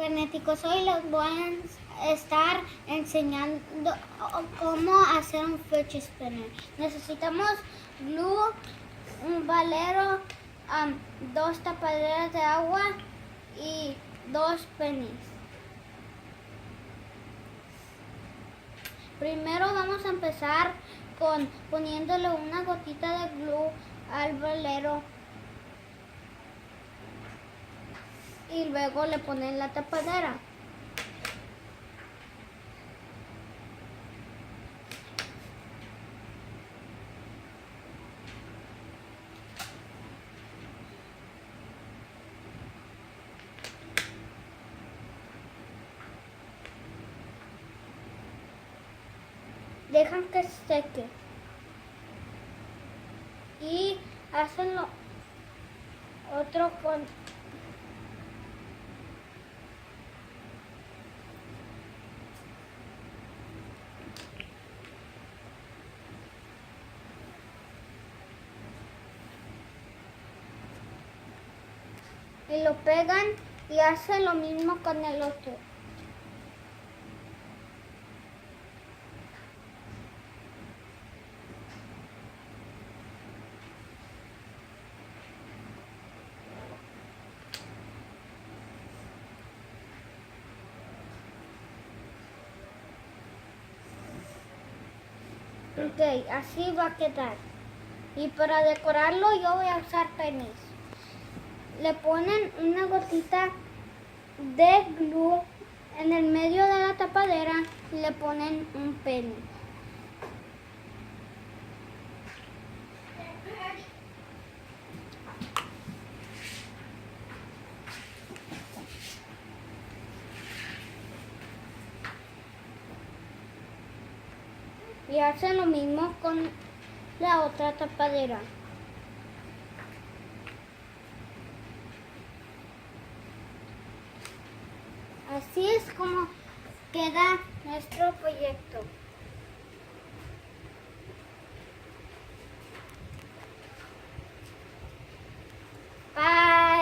cibernéticos. Hoy les voy a estar enseñando cómo hacer un fidget spinner. Necesitamos glue, un valero, 2 tapaderas de agua y 2 pennies. Primero vamos a empezar con poniéndole una gotita de glue al valero y luego le ponen la tapadera. Dejan que seque y hacen lo otro con y lo pegan y hacen lo mismo con el otro. Ok, así va a quedar. Y para decorarlo yo voy a usar pennies. Le ponen una gotita de glue en el medio de la tapadera y le ponen un penny. Y hacen lo mismo con la otra tapadera. Así es como queda nuestro proyecto.